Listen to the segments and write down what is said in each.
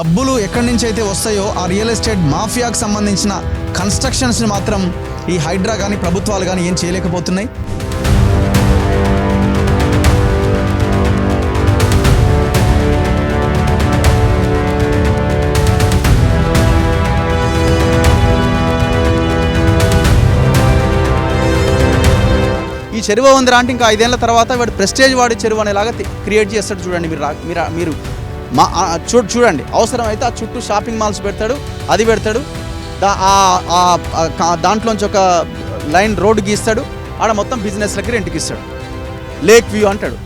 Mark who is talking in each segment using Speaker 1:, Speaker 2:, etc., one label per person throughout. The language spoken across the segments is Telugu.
Speaker 1: డబ్బులు ఎక్కడి నుంచి అయితే వస్తాయో ఆ రియల్ ఎస్టేట్ మాఫియాకు సంబంధించిన కన్స్ట్రక్షన్స్ని మాత్రం ఈ హైడ్రా కానీ ప్రభుత్వాలు కానీ ఏం చేయలేకపోతున్నాయి. ఈ చెరువు ఉందిరా అంటే ఇంకా 5 ఏళ్ల తర్వాత వాడు ప్రెస్టేజ్ వాడి చెరువు అనేలాగా క్రియేట్ చేస్తాడు. చూడండి మీరు చూడండి, అవసరమైతే ఆ చుట్టూ షాపింగ్ మాల్స్ పెడతాడు, అది పెడతాడు, దాంట్లోంచి ఒక లైన్ రోడ్డు గీస్తాడు, ఆడ మొత్తం బిజినెస్లకి రెంట్కి ఇస్తాడు, లేక్ వ్యూ అంటాడు.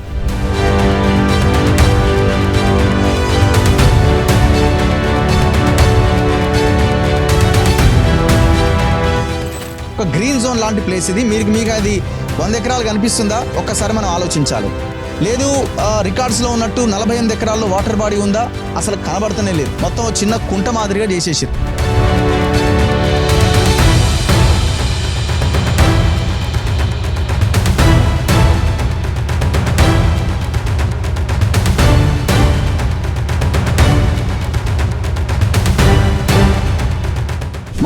Speaker 1: ఒక గ్రీన్ జోన్ లాంటి ప్లేస్ ఇది. మీకు అది 100 ఎకరాలు కనిపిస్తుందా? ఒక్కసారి మనం ఆలోచించాలి. లేదు రికార్డ్స్లో ఉన్నట్టు 48 ఎకరాల్లో వాటర్ బాడీ ఉందా? అసలు కనబడుతూనే లేదు. మొత్తం చిన్న కుంట మాదిరిగా చేసేసారు.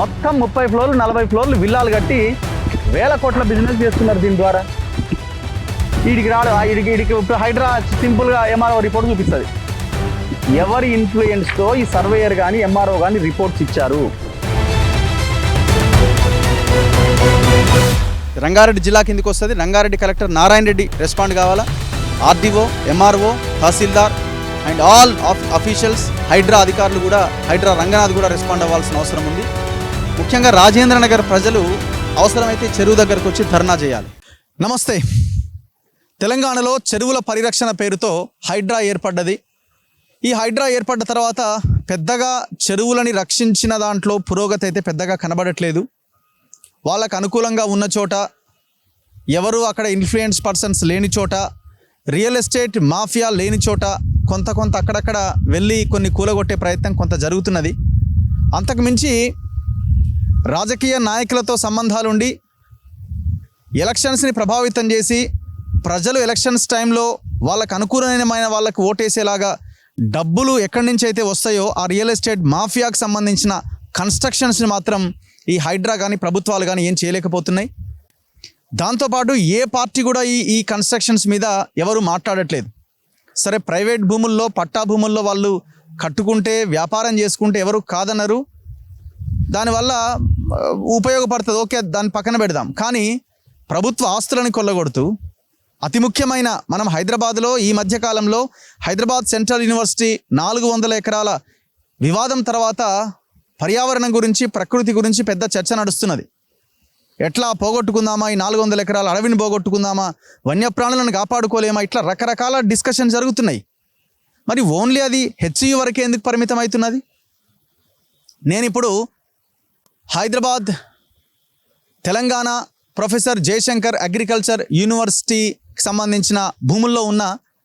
Speaker 1: మొత్తం 30 ఫ్లోర్లు 40 ఫ్లోర్లు విల్లాలు కట్టి వేల కోట్ల బిజినెస్ చేస్తున్నారు దీని ద్వారా. వీడికి హైడ్రా సింపుల్గా ఎంఆర్ఓ రిపోర్ట్ చూపిస్తుంది. ఎవరి ఇన్ఫ్లుయెన్స్తో ఈ సర్వేయర్ కానీ ఎంఆర్ఓ కానీ రిపోర్ట్స్ ఇచ్చారు? రంగారెడ్డి జిల్లా కిందకి వస్తుంది. రంగారెడ్డి కలెక్టర్ నారాయణ రెడ్డి రెస్పాండ్ కావాలా, RDO, MRO, tahsildar and all officials, Hydraa అధికారులు కూడా, హైడ్రా రంగనాథ్ కూడా రెస్పాండ్ అవ్వాల్సిన అవసరం ఉంది. ముఖ్యంగా రాజేంద్ర నగర్ ప్రజలు అవసరమైతే చెరువు దగ్గరకు వచ్చి ధర్నా చేయాలి. నమస్తే. తెలంగాణలో చెరువుల పరిరక్షణ పేరుతో హైడ్రా ఏర్పడ్డది. ఈ హైడ్రా ఏర్పడ్డ తర్వాత పెద్దగా చెరువులని రక్షించిన దాంట్లో పురోగతి అయితే పెద్దగా కనబడట్లేదు. వాళ్ళకు అనుకూలంగా ఉన్న చోట, ఎవరు అక్కడ ఇన్ఫ్లుయెన్స్ పర్సన్స్ లేని చోట, రియల్ ఎస్టేట్ మాఫియా లేని చోట కొంత అక్కడక్కడ వెళ్ళి కొన్ని కూలగొట్టే ప్రయత్నం కొంత జరుగుతున్నది. అంతకుమించి రాజకీయ నాయకులతో సంబంధాలుండి ఎలక్షన్స్ని ప్రభావితం చేసి ప్రజలు ఎలక్షన్స్ టైంలో వాళ్ళకు అనుకూలమైన వాళ్ళకు ఓటేసేలాగా డబ్బులు ఎక్కడి నుంచి అయితే వస్తాయో ఆ రియల్ ఎస్టేట్ మాఫియాకు సంబంధించిన కన్స్ట్రక్షన్స్ని మాత్రం ఈ హైడ్రా కానీ ప్రభుత్వాలు కానీ ఏం చేయలేకపోతున్నాయి. దాంతోపాటు ఏ పార్టీ కూడా ఈ కన్స్ట్రక్షన్స్ మీద ఎవరు మాట్లాడట్లేదు. సరే, ప్రైవేట్ భూముల్లో, పట్టా భూముల్లో వాళ్ళు కట్టుకుంటే, వ్యాపారం చేసుకుంటే ఎవరు కాదన్నారు, దానివల్ల ఉపయోగపడుతుంది, ఓకే, దాన్ని పక్కన పెడదాం. కానీ ప్రభుత్వ ఆస్తులని కొల్లగొడుతూ, అతి ముఖ్యమైన మనం హైదరాబాద్లో ఈ మధ్యకాలంలో హైదరాబాద్ సెంట్రల్ యూనివర్సిటీ 400 ఎకరాల వివాదం తర్వాత పర్యావరణం గురించి, ప్రకృతి గురించి పెద్ద చర్చ నడుస్తున్నది. ఎట్లా పోగొట్టుకుందామా, ఈ 400 ఎకరాల అడవిని పోగొట్టుకుందామా, వన్యప్రాణులను కాపాడుకోలేమా, ఇట్లా రకరకాల డిస్కషన్ జరుగుతున్నాయి. మరి ఓన్లీ అది హెచ్యు వరకే ఎందుకు పరిమితం అవుతున్నది? నేను ఇప్పుడు హైదరాబాద్ తెలంగాణ ప్రొఫెసర్ జయశంకర్ అగ్రికల్చర్ యూనివర్సిటీకి సంబంధించిన భూముల్లో ఉన్న,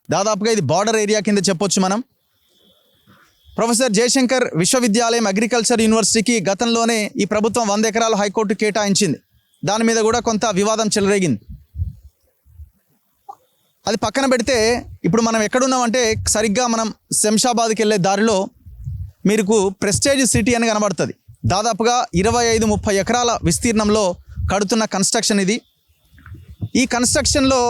Speaker 1: దాదాపుగా ఇది బార్డర్ ఏరియా కింద చెప్పొచ్చు మనం. ప్రొఫెసర్ జయశంకర్ విశ్వవిద్యాలయం అగ్రికల్చర్ యూనివర్సిటీకి గతంలోనే ఈ ప్రభుత్వం 100 ఎకరాలు హైకోర్టు కేటాయించింది. దాని మీద కూడా కొంత వివాదం చెలరేగింది. అది పక్కన పెడితే ఇప్పుడు మనం ఎక్కడున్నామంటే సరిగ్గా మనం శంషాబాద్కి వెళ్ళే దారిలో మీకు ప్రెస్టేజ్ సిటీ అని కనబడుతుంది. దాదాపుగా 25-30 ఎకరాల విస్తీర్ణంలో కడుతున్న కన్స్ట్రక్షన్ ఇది. ఈ కన్స్ట్రక్షన్లో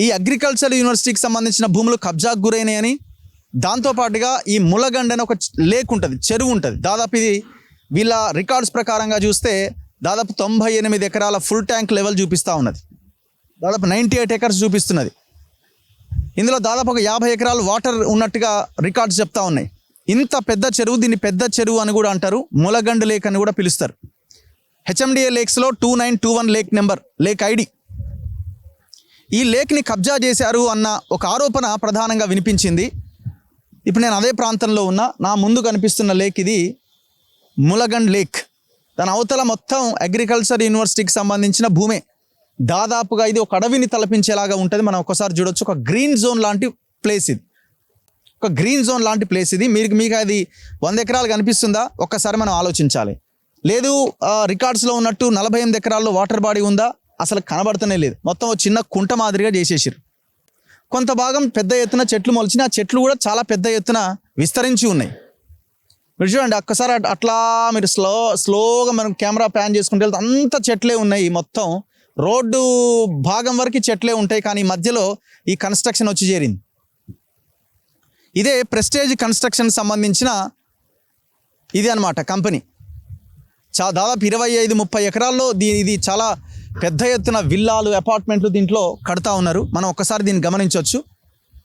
Speaker 1: ఈ అగ్రికల్చర్ యూనివర్సిటీకి సంబంధించిన భూములు కబ్జాకు గురైనాయని, దాంతోపాటుగా ఈ ములగండ అని ఒక లేక్ ఉంటుంది, చెరువు ఉంటుంది. దాదాపు ఇది వీళ్ళ రికార్డ్స్ ప్రకారంగా చూస్తే దాదాపు 98 ఎకరాల ఫుల్ ట్యాంక్ లెవెల్ చూపిస్తూ ఉన్నది. దాదాపు 98 ఎకర్స్ చూపిస్తున్నది. ఇందులో దాదాపు ఒక 50 ఎకరాలు వాటర్ ఉన్నట్టుగా రికార్డ్స్ చెప్తా ఉన్నాయి. ఇంత పెద్ద చెరువు, దీన్ని పెద్ద చెరువు అని కూడా అంటారు, ములగండ లేక్ అని కూడా పిలుస్తారు. హెచ్ఎండిఏ లేక్స్లో 2921 లేక్ నెంబర్, లేక్ ఐడి. ఈ లేక్ని కబ్జా చేశారు అన్న ఒక ఆరోపణ ప్రధానంగా వినిపించింది. ఇప్పుడు నేను అదే ప్రాంతంలో ఉన్న, నా ముందు కనిపిస్తున్న లేక్ ఇది ములగండ్ లేక్. దాని అవతల మొత్తం అగ్రికల్చర్ యూనివర్సిటీకి సంబంధించిన భూమే. దాదాపుగా ఇది ఒక అడవిని తలపించేలాగా ఉంటుంది. మనం ఒకసారి చూడొచ్చు, ఒక గ్రీన్ జోన్ లాంటి ప్లేస్ ఇది. ఒక గ్రీన్ జోన్ లాంటి ప్లేస్ ఇది. మీకు అది 100 ఎకరాలు కనిపిస్తుందా? ఒక్కసారి మనం ఆలోచించాలి. లేదు రికార్డ్స్లో ఉన్నట్టు 48 ఎకరాల్లో వాటర్ బాడీ ఉందా? అసలు కనబడుతూనే లేదు. మొత్తం చిన్న కుంట మాదిరిగా చేసేసారు. కొంత భాగం పెద్ద ఎత్తున చెట్లు మొలిచిన, ఆ చెట్లు కూడా చాలా పెద్ద ఎత్తున విస్తరించి ఉన్నాయి. మీరు చూడండి ఒక్కసారి అట్లా మీరు స్లోగా మనం కెమెరా ప్యాన్ చేసుకుంటే వెళ్తే అంత చెట్లే ఉన్నాయి. మొత్తం రోడ్డు భాగం వరకు చెట్లే ఉంటాయి, కానీ మధ్యలో ఈ కన్స్ట్రక్షన్ వచ్చి చేరింది. ఇదే ప్రెస్టేజ్ కన్స్ట్రక్షన్ సంబంధించిన ఇది అన్నమాట కంపెనీ. దాదాపు 25-30 ఎకరాల్లో ఇది చాలా పెద్ద ఎత్తున విల్లాలు, అపార్ట్మెంట్లు దీంట్లో కడతా ఉన్నారు. మనం ఒక్కసారి దీన్ని గమనించవచ్చు.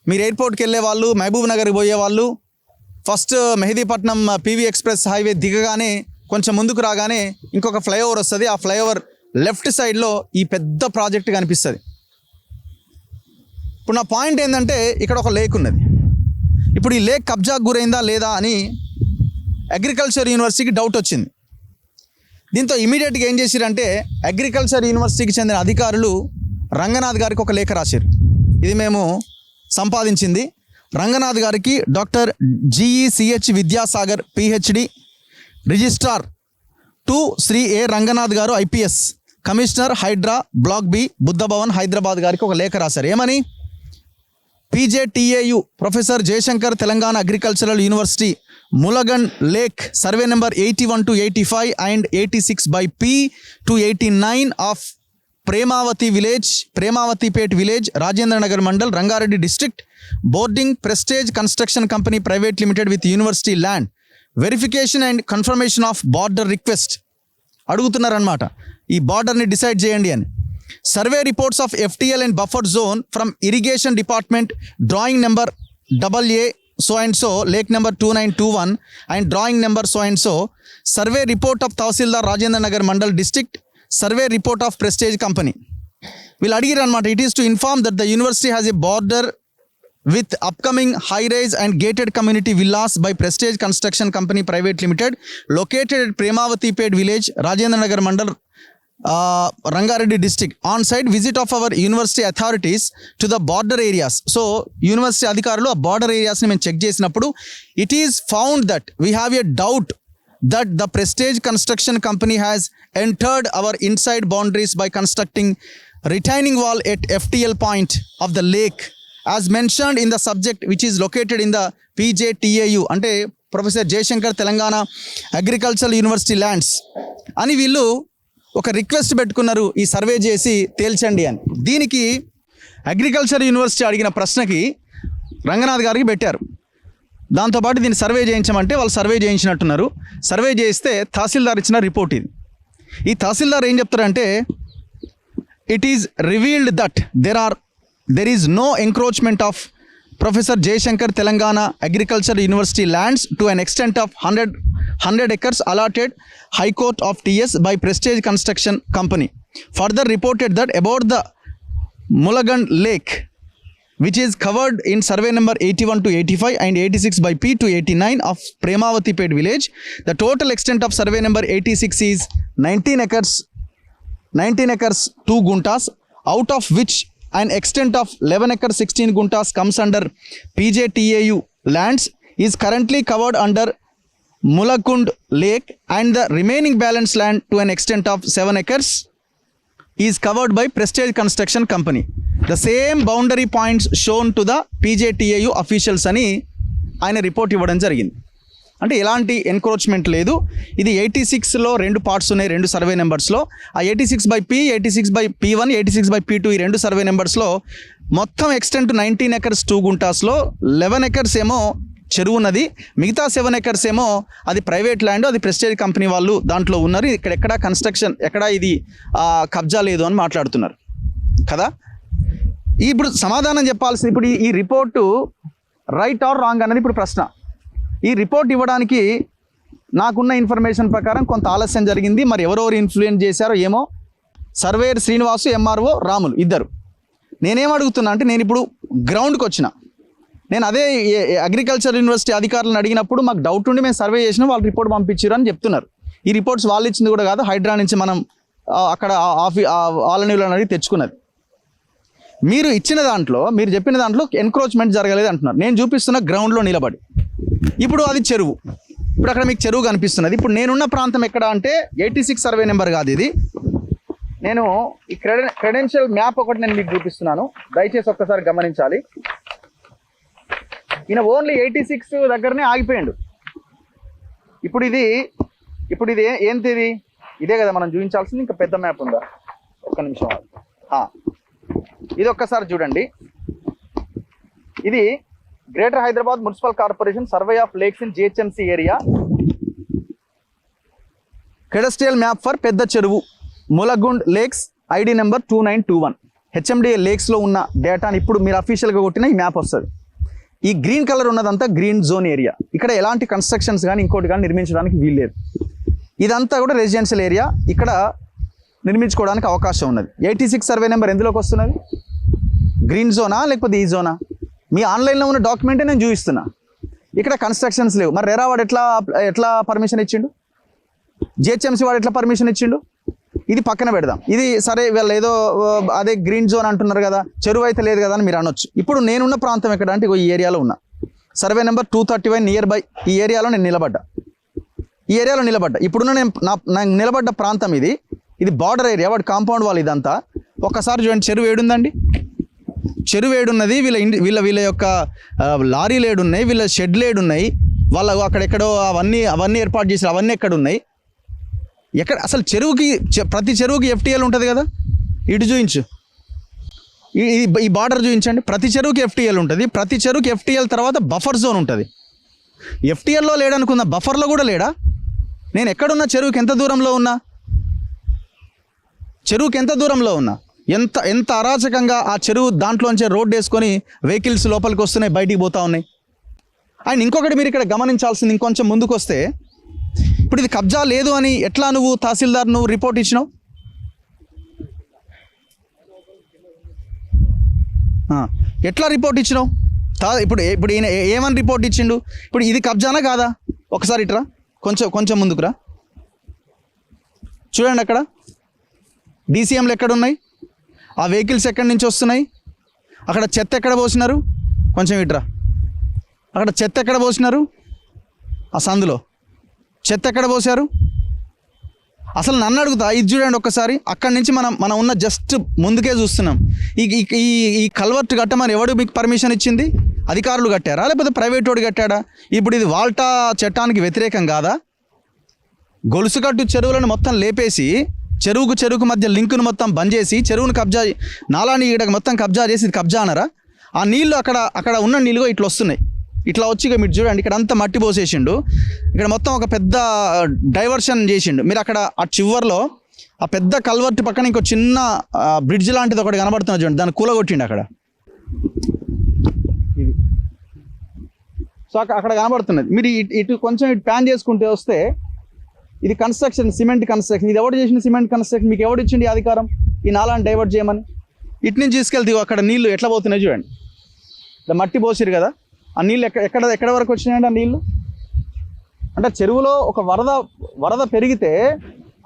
Speaker 1: మీరు ఎయిర్పోర్ట్కి వెళ్ళే వాళ్ళు, మహబూబ్ నగర్కి పోయే వాళ్ళు, first Mehdipatnam PV express highway దిగగానే కొంచెం ముందుకు రాగానే ఇంకొక ఫ్లైఓవర్ వస్తుంది. ఆ ఫ్లైఓవర్ లెఫ్ట్ సైడ్లో ఈ పెద్ద ప్రాజెక్ట్ కనిపిస్తుంది. ఇప్పుడు నా పాయింట్ ఏంటంటే ఇక్కడ ఒక లేక్ ఉన్నది. ఇప్పుడు ఈ లేక్ కబ్జాకు గురైందా లేదా అని అగ్రికల్చర్ యూనివర్సిటీకి డౌట్ వచ్చింది. దీంతో ఇమీడియట్గా ఏం చేశారంటే అగ్రికల్చర్ యూనివర్సిటీకి చెందిన అధికారులు రంగనాథ్ గారికి ఒక లేఖ రాశారు. ఇది మేము సంపాదించింది. రంగనాథ్ గారికి doctor GECH Vidyasagar PhD, registrar to Shri A Ranganath garu IPS, commissioner Hydraa block B, Buddha Bhavan, Hyderabad గారికి ఒక లేఖ రాశారు. ఏమని? PJTAU professor Jayashankar Telangana agricultural university ములగన్ lake survey number 81 to 85 and 86 by P to 89 of Premavathi village, Premavathipet village, Rajendra Nagar mandal, Rangareddy district, bordering Prestige construction company private limited with university land, verification and confirmation of border request అడుగుతున్నారనమాట. ఈ బార్డర్ని డిసైడ్ చేయండి అని. Survey reports of FTL and buffer zone from irrigation department, drawing number AA so and so, lake number 2921 and drawing number so and so, survey report of Tahsildar Rajendra Nagar Mandal District, survey report of Prestige Company. We'll adigir anamata. It is to inform that the university has a border with upcoming high-rise and gated community villas by Prestige Construction Company Private Limited, located at Premavatipet Village, Rajendra Nagar Mandal, Rangareddy district. On site visit of our university authorities to the border areas. So university adhikaruలు ఆ border areas ని మేము చెక్ చేసినప్పుడు it is found that we have a doubt that the Prestige Construction Company has entered our inside boundaries by constructing retaining wall at FTL point of the lake as mentioned in the subject which is located in the PJTAU అంటే professor Jayashankar Telangana agricultural university lands అని వీళ్ళు ఒక రిక్వెస్ట్ పెట్టుకున్నారు, ఈ సర్వే చేసి తేల్చండి అని. దీనికి అగ్రికల్చర్ యూనివర్సిటీ అడిగిన ప్రశ్నకి రంగనాథ్ గారికి పెట్టారు. దాంతోపాటు దీన్ని సర్వే చేయించమంటే వాళ్ళు సర్వే చేయించినట్టున్నారు. సర్వే చేయిస్తే తహసీల్దార్ ఇచ్చిన రిపోర్ట్ ఇది. ఈ తహసీల్దార్ ఏం చెప్తారంటే it is revealed that there is no encroachment of professor Jayashankar Telangana agriculture university lands to an extent of 100 acres allotted High Court of TS by Prestige Construction Company. Further reported that about the Mulagan Lake, which is covered in survey number 81 to 85 and 86 by P to 89 of Premavatipet village, the total extent of survey number 86 is 19 acres 2 guntas, out of which an extent of 11 acres 16 guntas comes under PJTAU lands, is currently covered under Mulakund Lake, and the remaining balance land to an extent of 7 acres is covered by Prestige Construction Company. The same boundary points shown to the PJTAU officials అని ఆయన రిపోర్ట్ ఇవ్వడం జరిగింది. అంటే ఎలాంటి ఎన్క్రోచ్మెంట్ లేదు. ఇది 86లో 2 పార్ట్స్ ఉన్నాయి, 2 సర్వే నెంబర్స్లో. ఆ 86 by P, 86 by P1, 86 by P2 ఈ 2 సర్వే నెంబర్స్లో మొత్తం ఎక్స్టెంట్ 19 acres 2 గుంటాస్లో 11 acres ఏమో చెరువు ఉన్నది, మిగతా 7 acres ఏమో అది ప్రైవేట్ ల్యాండ్, అది ప్రెస్టేజ్ కంపెనీ వాళ్ళు దాంట్లో ఉన్నారు. ఎక్కడా కన్స్ట్రక్షన్ ఎక్కడా ఇది కబ్జా లేదు అని మాట్లాడుతున్నారు కదా. ఇప్పుడు సమాధానం చెప్పాల్సింది, ఇప్పుడు ఈ రిపోర్టు రైట్ ఆర్ రాంగ్ అన్నది ఇప్పుడు ప్రశ్న. ఈ రిపోర్ట్ ఇవ్వడానికి నాకున్న ఇన్ఫర్మేషన్ ప్రకారం కొంత ఆలస్యం జరిగింది. మరి ఎవరెవరు ఇన్ఫ్లుయెన్స్ చేశారో ఏమో. సర్వేయర్ శ్రీనివాసు, MRO రాములు ఇద్దరు. నేనేం అడుగుతున్నా అంటే, నేను ఇప్పుడు గ్రౌండ్కి వచ్చిన, నేను అదే అగ్రికల్చర్ యూనివర్సిటీ అధికారులను అడిగినప్పుడు మాకు డౌట్ ఉండి మేము సర్వే చేసినా వాళ్ళు రిపోర్ట్ పంపించారు అని చెప్తున్నారు. ఈ రిపోర్ట్స్ వాళ్ళు ఇచ్చింది కూడా కాదు, హైడ్రా నుంచి మనం అక్కడ వాళ్ళని అడిగి తెచ్చుకున్నది. మీరు ఇచ్చిన దాంట్లో, మీరు చెప్పిన దాంట్లో ఎన్క్రోచ్మెంట్ జరగలేదు అంటున్నారు. నేను చూపిస్తున్న గ్రౌండ్లో నిలబడి. ఇప్పుడు అది చెరువు, ఇప్పుడు అక్కడ మీకు చెరువు కనిపిస్తున్నది. ఇప్పుడు నేనున్న ప్రాంతం ఎక్కడ అంటే 86 సర్వే నెంబర్ కాదు ఇది. నేను ఈ క్రెడెన్షియల్ మ్యాప్ ఒకటి నేను మీకు చూపిస్తున్నాను, దయచేసి ఒక్కసారి గమనించాలి. ఈయన ఓన్లీ 86 దగ్గరనే ఆగిపోయాడు. ఇప్పుడు ఇది ఏంటి ఇదే కదా మనం చూపించాల్సింది. ఇంకా పెద్ద మ్యాప్ ఉందా? ఒక్క నిమిషం. ఇది ఒక్కసారి చూడండి. ఇది greater Hyderabad municipal corporation survey of lakes in GHMC area, cadastral map for పెద్ద చెరువు ములగుండ్ లేక్స్, ఐడి నెంబర్ 2921. హెచ్ఎండిఏ లేక్స్లో ఉన్న డేటాని ఇప్పుడు మీరు అఫీషియల్గా కొట్టిన ఈ మ్యాప్ వస్తుంది. ఈ గ్రీన్ కలర్ ఉన్నదంతా గ్రీన్ జోన్ ఏరియా. ఇక్కడ ఎలాంటి కన్స్ట్రక్షన్స్ కానీ ఇంకోటి కానీ నిర్మించడానికి వీల్లేదు. ఇదంతా కూడా రెసిడెన్షియల్ ఏరియా. ఇక్కడ నిర్మించుకోవడానికి అవకాశం ఉన్నది. 86 సర్వే నెంబర్ ఎందులోకి వస్తున్నది? గ్రీన్ జోనా లేకపోతే ఈ జోనా? మీ ఆన్లైన్లో ఉన్న డాక్యుమెంటే నేను చూపిస్తున్నా. ఇక్కడ కన్స్ట్రక్షన్స్ లేవు. మరి రెరా వాడు ఎట్లా పర్మిషన్ ఇచ్చిండు? జిహెచ్ఎంసీ వాడు ఎట్లా పర్మిషన్ ఇచ్చిండు? ఇది పక్కన పెడదాం. ఇది సరే, వీళ్ళు ఏదో అదే గ్రీన్ జోన్ అంటున్నారు కదా, చెరువు అయితే లేదు కదా అని మీరు అనొచ్చు. ఇప్పుడు నేనున్న ప్రాంతం ఎక్కడ అంటే ఈ ఏరియాలో ఉన్నా. సర్వే నెంబర్ 231 నియర్ బై ఈ ఏరియాలో నేను నిలబడ్డా. ఇప్పుడున్న నేను నిలబడ్డ ప్రాంతం ఇది బార్డర్ ఏరియా. వాడు కాంపౌండ్ వాళ్ళు ఇదంతా. ఒక్కసారి చూడండి, చెరువు ఏడుందండి? చెరువు ఏడున్నది? వీళ్ళ యొక్క లారీలు ఏడున్నాయి, వీళ్ళ షెడ్లు ఏడున్నాయి, వాళ్ళ అక్కడెక్కడో అవన్నీ ఏర్పాటు చేసి అవన్నీ ఎక్కడ ఉన్నాయి? ఎక్కడ అసలు చెరువుకి, ప్రతి చెరువుకి FTL ఉంటుంది కదా. ఇటు చూయించు, ఈ బార్డర్ చూపించండి. ప్రతి చెరువుకి FTL ఉంటుంది. ప్రతి చెరువుకి FTL తర్వాత బఫర్ జోన్ ఉంటుంది. FTLలో లేడనుకుందా, బఫర్లో కూడా లేడా? నేను ఎక్కడున్నా? చెరువుకి ఎంత దూరంలో ఉన్నా? ఎంత అరాచకంగా ఆ చెరువు దాంట్లోంచే రోడ్డు వేసుకొని వెహికల్స్ లోపలికి వస్తున్నాయి, బయటికి పోతా ఉన్నాయి. అండ్ ఇంకొకటి మీరు ఇక్కడ గమనించాల్సింది, ఇంకొంచెం ముందుకు వస్తే, ఇప్పుడు ఇది కబ్జా లేదు అని ఎట్లా నువ్వు తహసీల్దార్ రిపోర్ట్ ఇచ్చినావు? ఎట్లా రిపోర్ట్ ఇచ్చినావు? ఇప్పుడు ఈయన ఏమని రిపోర్ట్ ఇచ్చిండు? ఇప్పుడు ఇది కబ్జానా కాదా? ఒకసారి ఇట్రా, కొంచెం ముందుకురా. చూడండి, అక్కడ DCMలు ఎక్కడున్నాయి? ఆ వెహికల్స్ ఎక్కడి నుంచి వస్తున్నాయి? అక్కడ చెత్త ఎక్కడ పోసినారు? కొంచెం ఇట్రా. అక్కడ చెత్త ఎక్కడ పోసినారు? ఆ సందులో చెత్త ఎక్కడ పోసారు? అసలు నన్ను అడుగుతా, ఇది చూడండి ఒక్కసారి. అక్కడి నుంచి మనం ఉన్న జస్ట్ ముందుకే చూస్తున్నాం. ఈ కల్వర్ట్ కట్టమని ఎవడు మీకు పర్మిషన్ ఇచ్చింది? అధికారులు కట్టారా లేకపోతే ప్రైవేట్ వాడు కట్టాడా? ఇప్పుడు ఇది వాల్టా చట్టానికి వ్యతిరేకం కాదా? గొలుసుకట్టు చెరువులను మొత్తం లేపేసి చెరువుకు మధ్య లింకును మొత్తం బంద్ చేసి చెరువును కబ్జా, నాలాని ఈడకు మొత్తం కబ్జా చేసి ఇది కబ్జా అనరా? ఆ నీళ్ళు అక్కడ ఉన్న నీళ్ళు ఇట్లా వస్తున్నాయి. ఇట్లా వచ్చి మీరు చూడండి, ఇక్కడ అంతా మట్టి పోసేసిండు. ఇక్కడ మొత్తం ఒక పెద్ద డైవర్షన్ చేసిండు. మీరు అక్కడ ఆ చివర్లో ఆ పెద్ద కల్వర్ట్ పక్కన ఇంకో చిన్న బ్రిడ్జ్ లాంటిది ఒకటి కనబడుతుంది చూడండి, దాన్ని కూలగొట్టిండు అక్కడ. సో అక్కడ కనబడుతున్నది. మీరు ఇటు ప్యాన్ చేసుకుంటే వస్తే ఇది కన్స్ట్రక్షన్, సిమెంట్ కన్స్ట్రక్షన్. ఇది ఎవరు చేసిన సిమెంట్ కన్స్ట్రక్షన్? మీకు ఎవరు ఇచ్చింది అధికారం ఈ నాలాన్ని డైవర్ట్ చేయమని? ఇటు నుంచి తీసుకెళ్తే అక్కడ నీళ్లు ఎట్లా పోతున్నాయి చూడండి. మట్టి పోసిరు కదా, ఆ నీళ్ళు ఎక్కడ వరకు వచ్చినాయండి? ఆ నీళ్ళు అంటే చెరువులో ఒక వరద పెరిగితే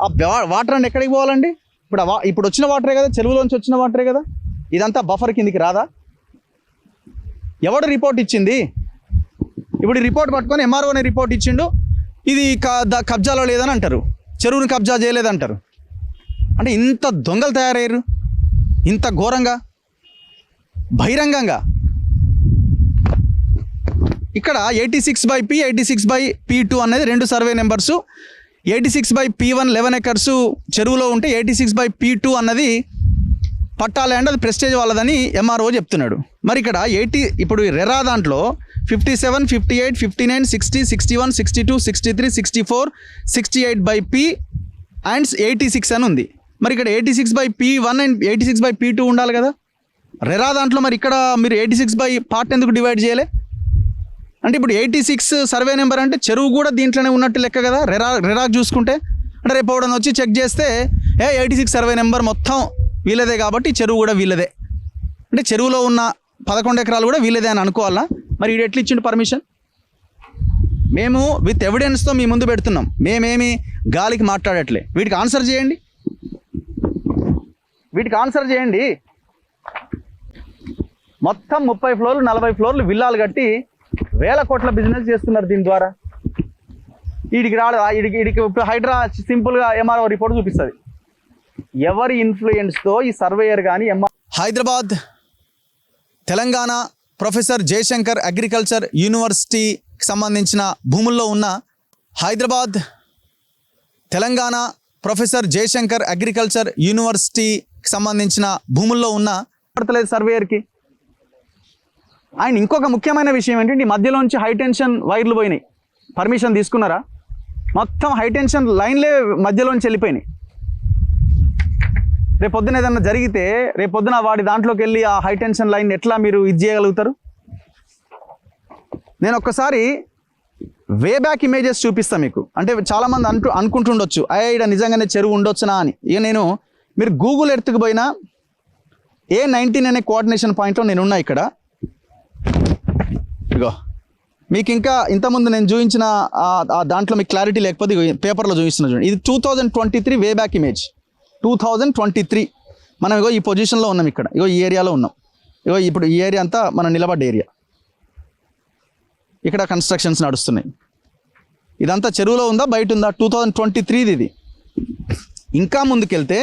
Speaker 1: ఆ వాటర్ అండి ఎక్కడికి పోవాలండి? ఇప్పుడు వచ్చిన వాటరే కదా, చెరువులోంచి వచ్చిన వాటరే కదా. ఇదంతా బఫర్ కిందికి రాదా? ఎవడు రిపోర్ట్ ఇచ్చింది? ఇప్పుడు ఈ రిపోర్ట్ పట్టుకొని MROని రిపోర్ట్ ఇచ్చిండు, ఇది కబ్జాలో లేదని అంటారు, చెరువుని కబ్జా చేయలేదంటారు. అంటే ఇంత దొంగలు తయారయ్యారు, ఇంత ఘోరంగా, బహిరంగంగా. ఇక్కడ 86/P 86/P2 అనేది 2 సర్వే నెంబర్సు. 86/P1 11 ఎకర్స్ చెరువులో ఉంటే 86/P2 అన్నది పట్టా ల్యాండ్, అది ప్రెస్టేజ్ వాళ్ళదని MRO చెప్తున్నాడు. మరి ఇక్కడ ఇప్పుడు రెరా దాంట్లో 57, 58, 59, 60, 61, 62, 63, 64, 68/P అండ్ 86 అని ఉంది. మరి ఇక్కడ 86/P1 అండ్ 86/P2 ఉండాలి కదా రెరా దాంట్లో. మరి ఇక్కడ మీరు 86 పార్ట్ ఎందుకు డివైడ్ చేయలే? అంటే ఇప్పుడు 86 సర్వే నెంబర్ అంటే చెరువు కూడా దీంట్లోనే ఉన్నట్టు లెక్క కదా రెరాకు చూసుకుంటే. అంటే రేపు ఎవడన్నా వచ్చి చెక్ చేస్తే 86 సర్వే నెంబర్ మొత్తం వీళ్ళదే కాబట్టి చెరువు కూడా వీళ్ళదే, అంటే చెరువులో ఉన్న 11 ఎకరాలు కూడా వీళ్ళదే అని అనుకోవాలా? మరి వీడు ఎట్లా ఇచ్చిండు పర్మిషన్? మేము విత్ ఎవిడెన్స్తో మీ ముందు పెడుతున్నాం, మేమేమి గాలికి మాట్లాడట్లే. వీటికి ఆన్సర్ చేయండి. మొత్తం 30 ఫ్లోర్లు 40 ఫ్లోర్లు విల్లాలు కట్టి వేల కోట్ల బిజినెస్ చేస్తున్నారు దీని ద్వారా. వీడికి ఇప్పుడు హైడ్రా సింపుల్గా MRO రిపోర్ట్ చూపిస్తుంది. ఎవరి ఇన్ఫ్లుయెన్స్తో ఈ సర్వేయర్ కానీ హైదరాబాద్, తెలంగాణ ప్రొఫెసర్ జయశంకర్ అగ్రికల్చర్ యూనివర్సిటీకి సంబంధించిన భూముల్లో ఉన్న హైదరాబాద్ తెలంగాణ ప్రొఫెసర్ జయశంకర్ అగ్రికల్చర్ యూనివర్సిటీకి సంబంధించిన భూముల్లో ఉన్న పడతలేదు సర్వేయర్కి. ఆయన ఇంకొక ముఖ్యమైన విషయం ఏంటంటే ఈ మధ్యలోంచి హైటెన్షన్ వైర్లు పోయినాయి. పర్మిషన్ తీసుకున్నారా? మొత్తం హైటెన్షన్ లైన్లే మధ్యలోంచి వెళ్ళిపోయినాయి. రేపొద్దున ఏదన్నా జరిగితే రేపొద్దున వాడి దాంట్లోకి వెళ్ళి ఆ హైటెన్షన్ లైన్ ఎట్లా మీరు ఇది చేయగలుగుతారు? నేను ఒక్కసారి వే బ్యాక్ ఇమేజెస్ చూపిస్తాను మీకు. అంటే చాలామంది అనుకుంటుండొచ్చు ఇక్కడ నిజంగానే చెరువు ఉండొచ్చునా అని. ఇక నేను మీరు గూగుల్ ఎర్త్కి పోయినా A19 అనే కోఆర్డినేషన్ పాయింట్లో నేనున్నా ఇక్కడ. ఇగో మీకు ఇంకా ఇంతకుముందు నేను చూపించిన దాంట్లో మీకు క్లారిటీ లేకపోతే పేపర్లో చూపిస్తున్నా చూడండి. ఇది 2023 వే బ్యాక్ ఇమేజ్. 2023 మనం ఇగో ఈ పొజిషన్లో ఉన్నాం ఇక్కడ. ఇగో ఈ ఏరియాలో ఉన్నాం. ఇగో ఇప్పుడు ఈ ఏరియా అంతా మనం నిలబడ్డ ఏరియా. ఇక్కడ కన్స్ట్రక్షన్స్ నడుస్తున్నాయి. ఇదంతా చెరువులో ఉందా బయట ఉందా? 2023 ఇది. ఇంకా ముందుకెళ్తే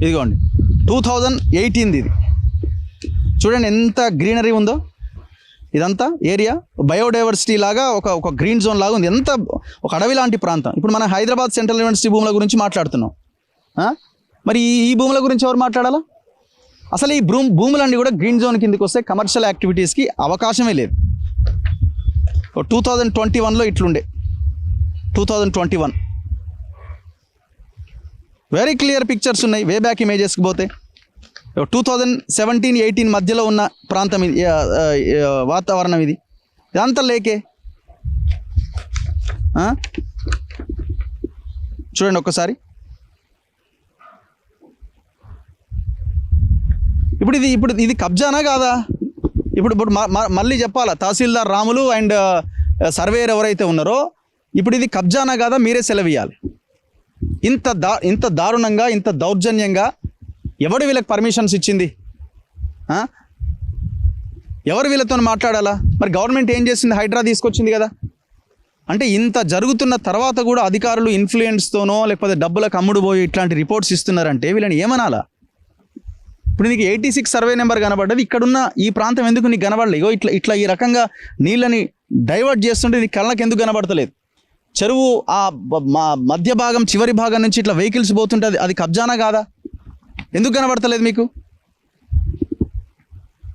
Speaker 1: ఇదిగోండి 2018 ఇది. చూడండి ఎంత గ్రీనరీ ఉందో. ఇదంతా ఏరియా బయోడైవర్సిటీ లాగా ఒక గ్రీన్ జోన్ లాగా ఉంది. ఎంత ఒక అడవి లాంటి ప్రాంతం. ఇప్పుడు మనం హైదరాబాద్ సెంట్రల్ యూనివర్సిటీ భూముల గురించి మాట్లాడుతున్నాం. మరి ఈ భూముల గురించి ఎవరు మాట్లాడాలా? అసలు ఈ భూములన్నీ కూడా గ్రీన్ జోన్ కిందకి వస్తే కమర్షియల్ యాక్టివిటీస్కి అవకాశమే లేదు. 2021లో ఇట్లుండే. 2021 వెరీ క్లియర్ పిక్చర్స్ ఉన్నాయి. వే బ్యాక్ ఇమేజెస్కి పోతే 2017-18 మధ్యలో ఉన్న ప్రాంతం ఇది, వాతావరణం ఇది. ఇదంతా లేకే. చూడండి ఒక్కసారి. ఇప్పుడు ఇది కబ్జానా కాదా? ఇప్పుడు మళ్ళీ చెప్పాలా? తహసీల్దార్ రాములు అండ్ సర్వేయర్ ఎవరైతే ఉన్నారో ఇప్పుడు ఇది కబ్జానా కాదా? మీరే సెలవియాలి. ఇంత దారుణంగా ఇంత దౌర్జన్యంగా ఎవడు వీళ్ళకి పర్మిషన్స్ ఇచ్చింది? ఎవరు వీళ్ళతో మాట్లాడాలా? మరి గవర్నమెంట్ ఏం చేసింది? హైడ్రా తీసుకొచ్చింది కదా. అంటే ఇంత జరుగుతున్న తర్వాత కూడా అధికారులు ఇన్ఫ్లుయెన్స్తోనో లేకపోతే డబ్బులకు అమ్ముడు పోయి ఇట్లాంటి రిపోర్ట్స్ ఇస్తున్నారంటే వీళ్ళని ఏమనాలా? ఇప్పుడు నీకు 86 సర్వే నెంబర్ కనబడ్డది. ఇక్కడున్న ఈ ప్రాంతం ఎందుకు నీకు కనబడలేదు? ఇగో ఇట్లా ఈ రకంగా నీళ్ళని డైవర్ట్ చేస్తుంటే నీ కళ్ళకి ఎందుకు కనబడతలేదు? చెరువు ఆ మధ్య భాగం చివరి భాగం నుంచి ఇట్లా వెహికల్స్ పోతుంటే అది కబ్జానా కాదా? ఎందుకు కనబడతలేదు మీకు?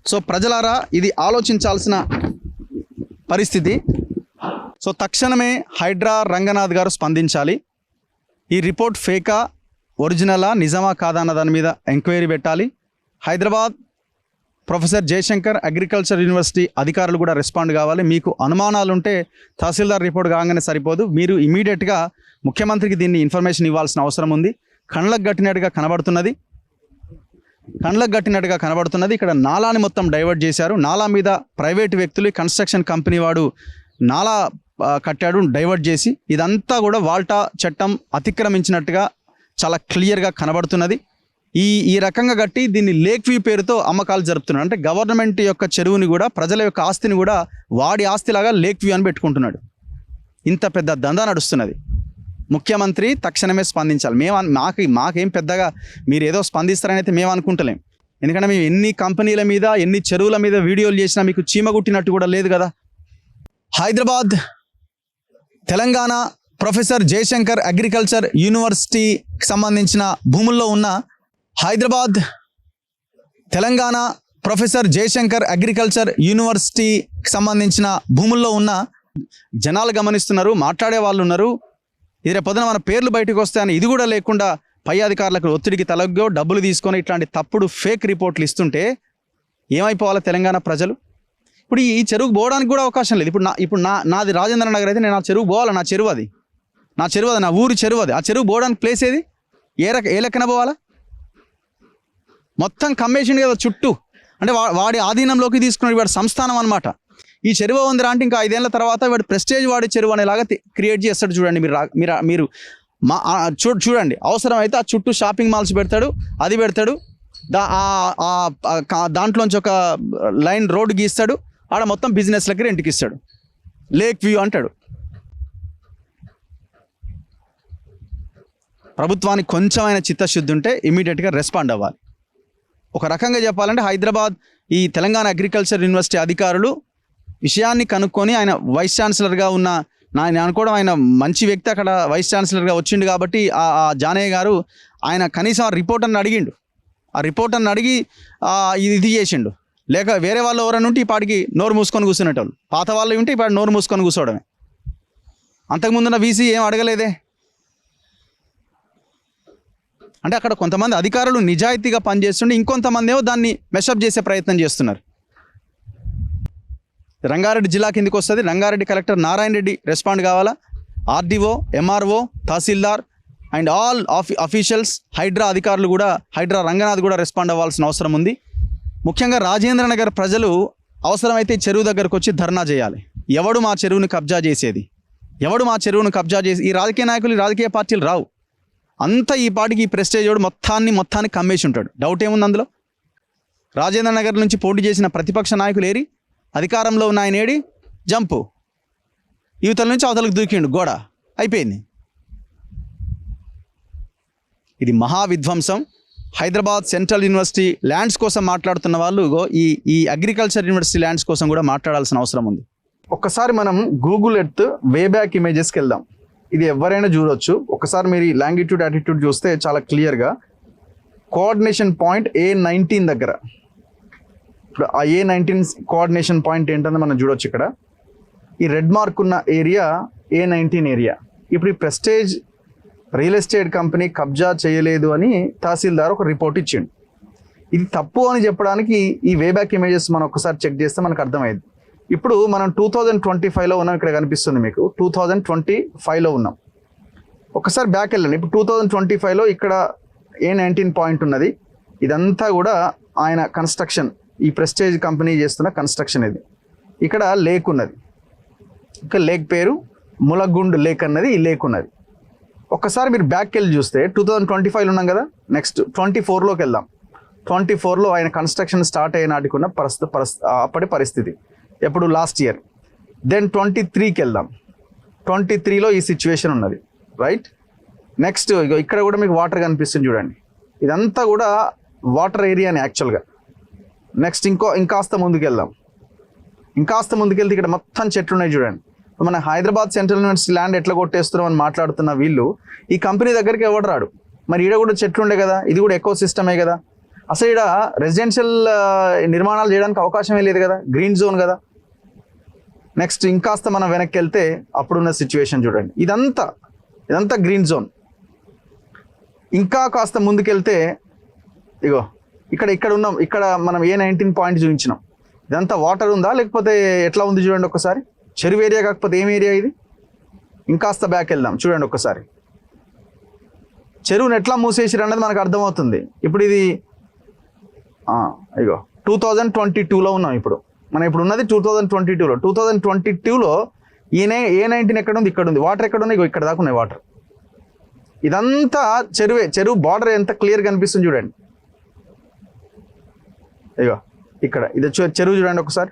Speaker 1: సో ప్రజలారా, ఇది ఆలోచించాల్సిన పరిస్థితి. సో తక్షణమే హైడ్రా రంగనాథ్ గారు స్పందించాలి. ఈ రిపోర్ట్ ఫేకా, ఒరిజినలా, నిజమా కాదా అన్న దాని మీద ఎంక్వైరీ పెట్టాలి. Hyderabad professor Jayashankar agriculture university అధికారులు కూడా రెస్పాండ్ కావాలి. మీకు అనుమానాలు ఉంటే తహసీల్దార్ రిపోర్ట్ కాగానే సరిపోదు. మీరు ఇమీడియట్గా ముఖ్యమంత్రికి దీన్ని ఇన్ఫర్మేషన్ ఇవ్వాల్సిన అవసరం ఉంది. కళ్ళకు కట్టినట్టుగా కనబడుతున్నది. ఇక్కడ నాలాని మొత్తం డైవర్ట్ చేశారు. నాలా మీద ప్రైవేట్ వ్యక్తులు, కన్స్ట్రక్షన్ కంపెనీ వాడు నాలా కట్టాడు డైవర్ట్ చేసి. ఇదంతా కూడా వాల్టా చట్టం అతిక్రమించినట్టుగా చాలా క్లియర్గా కనబడుతున్నది. ఈ రకంగా కట్టి దీన్ని లేక్ వ్యూ పేరుతో అమ్మకాలు జరుపుతున్నాడు. అంటే గవర్నమెంట్ యొక్క చెరువుని కూడా, ప్రజల యొక్క ఆస్తిని కూడా వాడి ఆస్తిలాగా లేక్ వ్యూ అని పెట్టుకుంటున్నాడు. ఇంత పెద్ద దందా నడుస్తున్నది. ముఖ్యమంత్రి తక్షణమే స్పందించాలి. మాకేం పెద్దగా మీరు ఏదో స్పందిస్తారని అయితే మేము అనుకుంటలేం. ఎందుకంటే మేము ఎన్ని కంపెనీల మీద, ఎన్ని చెరువుల మీద వీడియోలు చేసినా మీకు చీమగుట్టినట్టు కూడా లేదు కదా. హైదరాబాద్ తెలంగాణ ప్రొఫెసర్ జయశంకర్ అగ్రికల్చర్ యూనివర్సిటీకి సంబంధించిన భూముల్లో ఉన్న హైదరాబాద్ తెలంగాణ ప్రొఫెసర్ జయశంకర్ అగ్రికల్చర్ యూనివర్సిటీకి సంబంధించిన భూముల్లో ఉన్న జనాలు గమనిస్తున్నారు, మాట్లాడే వాళ్ళు ఉన్నారు. ఇది పొద్దున మన పేర్లు బయటకు వస్తాయని ఇది కూడా లేకుండా పై అధికారులకు ఒత్తిడికి తలగ్గో డబ్బులు తీసుకొని ఇట్లాంటి తప్పుడు ఫేక్ రిపోర్ట్లు ఇస్తుంటే ఏమైపోవాలి తెలంగాణ ప్రజలు? ఇప్పుడు ఈ చెరువుకు పోవడానికి కూడా అవకాశం లేదు. ఇప్పుడు నాది రాజేంద్ర నగర్ అయితే నేను ఆ చెరువు పోవాలి. నా చెరువు అది, నా ఊరి చెరువు అది. ఆ చెరువు పోవడానికి ప్లేస్ ఏది? ఏ లెక్కన పోవాలా? మొత్తం కమ్మేసిండు కదా చుట్టూ. అంటే వాడి ఆధీనంలోకి తీసుకున్నాడు. వాడి సంస్థానం అనమాట. ఈ చెరువు ఉందిరా అంటే ఇంకా 5 ఏళ్ల తర్వాత వాడు ప్రెస్టేజ్ వాడి చెరువు అనేలాగా క్రియేట్ చేస్తాడు. చూడండి మీరు చూడండి. అవసరమైతే ఆ చుట్టూ షాపింగ్ మాల్స్ పెడతాడు, అది పెడతాడు. దాంట్లోంచి ఒక లైన్ రోడ్డు గీస్తాడు. ఆడ మొత్తం బిజినెస్లకి రెంట్కి ఇస్తాడు. లేక్ వ్యూ అంటాడు. ప్రభుత్వానికి కొంచెమైనా చిత్తశుద్ధి ఉంటే ఇమీడియట్గా రెస్పాండ్ అవ్వాలి. ఒక రకంగా చెప్పాలంటే హైదరాబాద్ ఈ తెలంగాణ అగ్రికల్చర్ యూనివర్సిటీ అధికారులు విషయాన్ని కనుక్కొని ఆయన వైస్ ఛాన్సలర్గా ఉన్న నేను అనుకోవడం ఆయన మంచి వ్యక్తి అక్కడ వైస్ ఛాన్సలర్గా వచ్చిండు కాబట్టి ఆ జానయ్య గారు ఆయన కనీసం ఆ రిపోర్ట్ అన్న అడిగిండు. ఆ రిపోర్ట్ అన్న అడిగి ఇది చేసిండు. లేక వేరే వాళ్ళు ఎవరైనా ఉంటే ఈ పాటికి నోరు మూసుకొని కూర్చునేటోళ్ళు. పాత వాళ్ళు ఉంటే ఈ పాటి నోరు మూసుకొని కూర్చోవడమే. అంతకుముందున్న వీసీ ఏం అడగలేదే. అంటే అక్కడ కొంతమంది అధికారులు నిజాయితీగా పనిచేస్తుంటే ఇంకొంతమంది ఏమో దాన్ని మెషప్ చేసే ప్రయత్నం చేస్తున్నారు. రంగారెడ్డి జిల్లా కిందకి వస్తుంది. రంగారెడ్డి కలెక్టర్ నారాయణ రెడ్డి రెస్పాండ్ కావాలా. RDO, MRO, tahsildar and all officials, Hydraa అధికారులు కూడా, హైడ్రా రంగనాథ్ కూడా రెస్పాండ్ అవ్వాల్సిన అవసరం ఉంది. ముఖ్యంగా రాజేంద్ర నగర్ ప్రజలు అవసరమైతే చెరువు దగ్గరకు వచ్చి ధర్నా చేయాలి. ఎవడు మా చెరువుని కబ్జా చేసేది, ఎవడు మా చెరువును కబ్జా చేసి, ఈ రాజకీయ నాయకులు, ఈ రాజకీయ పార్టీలు రావు. అంతా ఈ పాటికి ఈ ప్రెస్టేజ్ మొత్తాన్ని కమ్మేసి ఉంటాడు. డౌట్ ఏముంది అందులో? రాజేంద్ర నగర్ నుంచి పోటీ చేసిన ప్రతిపక్ష నాయకులు ఏరి, అధికారంలో ఉన్న ఆయన ఏడి, జంపు యువతల నుంచి అవతలకు దూకిండు, గోడ అయిపోయింది. ఇది మహా విధ్వంసం. హైదరాబాద్ సెంట్రల్ యూనివర్సిటీ ల్యాండ్స్ కోసం మాట్లాడుతున్న వాళ్ళు ఈ అగ్రికల్చర్ యూనివర్సిటీ ల్యాండ్స్ కోసం కూడా మాట్లాడాల్సిన అవసరం ఉంది. ఒక్కసారి మనం గూగుల్ ఎర్త్ వే బ్యాక్ ఇమేజెస్కి వెళ్దాం. ఇది ఎవరైనా చూడొచ్చు. ఒకసారి మీరు లాంగిట్యూడ్ యాటిట్యూడ్ చూస్తే చాలా క్లియర్గా కోఆర్డినేషన్ పాయింట్ A19 దగ్గర, ఇప్పుడు ఆ A19 కోఆర్డినేషన్ పాయింట్ ఏంటని మనం చూడొచ్చు. ఇక్కడ ఈ రెడ్ మార్క్ ఉన్న ఏరియా A19 ఏరియా. ఇప్పుడు ఈ ప్రెస్టేజ్ రియల్ ఎస్టేట్ కంపెనీ కబ్జా చేయలేదు అని తహసీల్దార్ ఒక రిపోర్ట్ ఇచ్చిండు. ఇది తప్పు అని చెప్పడానికి ఈ వే బ్యాక్ ఇమేజెస్ మనం ఒకసారి చెక్ చేస్తే మనకు అర్థమైంది. ఇప్పుడు మనం 2025లో ఉన్నాం. ఇక్కడ కనిపిస్తుంది మీకు 2025లో ఉన్నాం. ఒకసారి బ్యాక్ వెళ్ళండి. ఇప్పుడు 2025లో ఇక్కడ A19 పాయింట్ ఉన్నది. ఇదంతా కూడా ఆయన కన్స్ట్రక్షన్, ఈ ప్రెస్టేజ్ కంపెనీ చేస్తున్న కన్స్ట్రక్షన్. ఇది ఇక్కడ లేక్ ఉన్నది. ఇక్కడ లేక్ పేరు ములగుండ్ లేక్ అన్నది ఈ లేక్ ఉన్నది. ఒక్కసారి మీరు బ్యాక్ వెళ్ళి చూస్తే 2025లో ఉన్నాం కదా, నెక్స్ట్ 24లోకి వెళ్దాం. 24లో ఆయన కన్స్ట్రక్షన్ స్టార్ట్ అయిన నాటికున్న అప్పటి పరిస్థితి, ఎప్పుడు లాస్ట్ ఇయర్. దెన్ 23కి వెళ్దాం. 23లో ఈ సిచ్యువేషన్ ఉన్నది, రైట్. నెక్స్ట్ ఇక్కడ కూడా మీకు వాటర్ కనిపిస్తుంది చూడండి. ఇదంతా కూడా వాటర్ ఏరియాని యాక్చువల్గా. నెక్స్ట్ ఇంకాస్త ముందుకు వెళ్దాం. ఇంకాస్త ముందుకెళ్తే ఇక్కడ మొత్తం చెట్లు ఉన్నాయి చూడండి. మన హైదరాబాద్ సెంట్రల్ యూనివర్సిటీ ల్యాండ్ ఎట్లా కొట్టేస్తున్నాం అని మాట్లాడుతున్న వీళ్ళు ఈ కంపెనీ దగ్గరికి ఎవడు రాడు. మరి ఈడ కూడా చెట్లు ఉండే కదా, ఇది కూడా ఎకో సిస్టమే కదా. అసలు ఈడ రెసిడెన్షియల్ నిర్మాణాలు చేయడానికి అవకాశమే లేదు కదా, గ్రీన్ జోన్ కదా. నెక్స్ట్ ఇంకాస్త మనం వెనక్కి వెళ్తే అప్పుడున్న సిచ్యువేషన్ చూడండి. ఇదంతా గ్రీన్ జోన్. ఇంకా కాస్త ముందుకెళ్తే ఇగో ఇక్కడ ఉన్నాం. ఇక్కడ మనం A19 పాయింట్ చూపించినాం. ఇదంతా వాటర్ ఉందా లేకపోతే ఎట్లా ఉంది చూడండి ఒకసారి. చెరువు ఏరియా కాకపోతే ఏం ఏరియా ఇది? ఇంకాస్త బ్యాక్ వెళ్దాం చూడండి ఒకసారి. చెరువును ఎట్లా మూసేసిరు అన్నది మనకు అర్థమవుతుంది. ఇప్పుడు ఇది ఇగో 2022లో ఉన్నాం. ఇప్పుడు మనం ఇప్పుడు ఉన్నది 2022లో. 2022లో A19 ఎక్కడ ఉంది? ఇక్కడ ఉంది. వాటర్ ఎక్కడ ఉన్నాయి? ఇక్కడ దాకా ఉన్నాయి వాటర్. ఇదంతా చెరువే. చెరువు బార్డర్ ఎంత క్లియర్ కనిపిస్తుంది చూడండి. ఇగో ఇక్కడ ఇది చెరువు చూడండి ఒకసారి.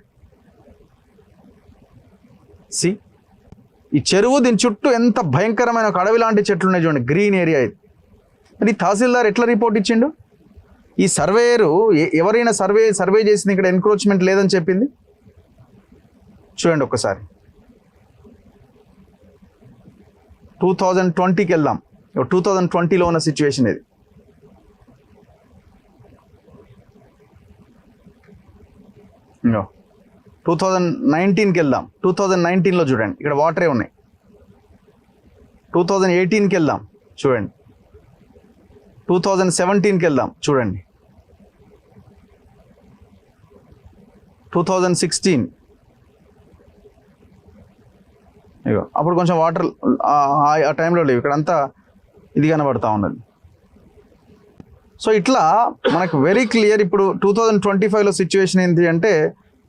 Speaker 1: ఈ చెరువు, దీని చుట్టూ ఎంత భయంకరమైన ఒక అడవి లాంటి చెట్లు ఉన్నాయి చూడండి, గ్రీన్ ఏరియా ఇది. మరి తహసీల్దార్ ఎట్లా రిపోర్ట్ ఇచ్చిండు? ఈ సర్వేయరు ఎవరైనా సర్వే చేసింది ఇక్కడ ఎన్క్రోచ్మెంట్ లేదని చెప్పింది చూడండి ఒకసారి. 2020కి వెళ్దాం. 2020లో ఉన్న సిచ్యువేషన్ ఇది. ఇంకో 2019కి వెళ్దాం. 2019లో చూడండి ఇక్కడ వాటరే ఉన్నాయి. 2018కి వెళ్దాం చూడండి. 2017కి వెళ్దాం చూడండి. 2016 ఇగో అప్పుడు కొంచెం వాటర్ ఆ టైంలో లేవు. ఇక్కడ అంతా ఇది కనబడతా ఉన్నది. సో ఇట్లా మనకు వెరీ క్లియర్. ఇప్పుడు 2025లో సిచ్యువేషన్ ఏంటి అంటే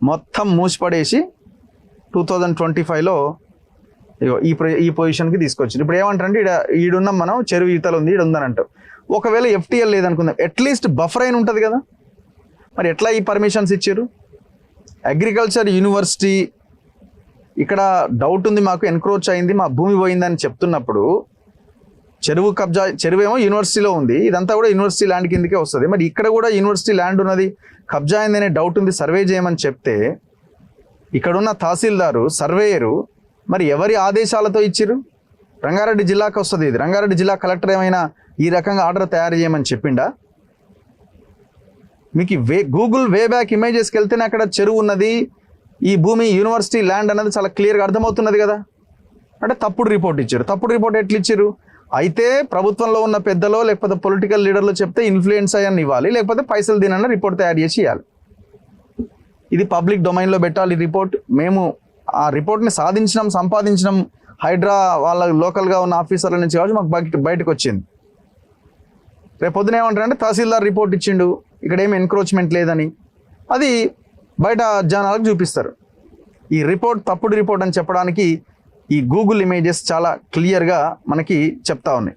Speaker 1: మొత్తం మూసిపడేసి 2025లో ఇగో ఈ పొజిషన్కి తీసుకొచ్చింది. ఇప్పుడు ఏమంటారంటే ఈడున్నాం మనం, చెరువు ఈతలు ఉంది, ఈడు ఉందని అంటాం. ఒకవేళ FTL లేదనుకుందాం, అట్లీస్ట్ బఫర్ అయిన ఉంటుంది కదా. మరి ఎట్లా ఈ పర్మిషన్స్ ఇచ్చారు? అగ్రికల్చర్ యూనివర్సిటీ ఇక్కడ డౌట్ ఉంది మాకు, ఎన్క్రోచ్ అయింది, మా భూమి పోయిందని చెప్తున్నప్పుడు
Speaker 2: చెరువు ఏమో యూనివర్సిటీలో ఉంది, ఇదంతా కూడా యూనివర్సిటీ ల్యాండ్ కిందకే వస్తుంది. మరి ఇక్కడ కూడా యూనివర్సిటీ ల్యాండ్ ఉన్నది, కబ్జా అయిందనే డౌట్ ఉంది, సర్వే చేయమని చెప్తే ఇక్కడున్న తహసీల్దారు సర్వేయరు మరి ఎవరి ఆదేశాలతో ఇచ్చిర్రు? రంగారెడ్డి జిల్లాకు వస్తుంది ఇది. రంగారెడ్డి జిల్లా కలెక్టర్ ఏమైనా ఈ రకంగా ఆర్డర్ తయారు చేయమని చెప్పిండా? మీకు గూగుల్ వే బ్యాక్ ఇమేజెస్కి వెళ్తేనే అక్కడ చెరువు ఉన్నది, ఈ భూమి యూనివర్సిటీ ల్యాండ్ అన్నది చాలా క్లియర్గా అర్థమవుతున్నది కదా. అంటే తప్పుడు రిపోర్ట్ ఇచ్చారు. తప్పుడు రిపోర్ట్ ఎట్లా ఇచ్చారు? అయితే ప్రభుత్వంలో ఉన్న పెద్దలో లేకపోతే పొలిటికల్ లీడర్లు చెప్తే ఇన్ఫ్లుయెన్స్ అయ్యని ఇవ్వాలి, లేకపోతే పైసలు తినన్న రిపోర్ట్ తయారు చేసి ఇవ్వాలి. ఇది పబ్లిక్ డొమైన్లో పెట్టాలి రిపోర్ట్. మేము ఆ రిపోర్ట్ని సంపాదించడం హైడ్రా వాళ్ళ లోకల్గా ఉన్న ఆఫీసర్ల నుంచి కాబట్టి మాకు బయటకు వచ్చింది. రేపు పొద్దున ఏమంటారంటే తహసీల్దార్ రిపోర్ట్ ఇచ్చిండు, ఇక్కడ ఏమి ఎన్క్రోచ్మెంట్ లేదని, అది బయట జనాలకు చూపిస్తారు. ఈ రిపోర్ట్ తప్పుడు రిపోర్ట్ అని చెప్పడానికి ఈ గూగుల్ ఇమేజెస్ చాలా క్లియర్గా మనకి చెప్తా ఉన్నాయి.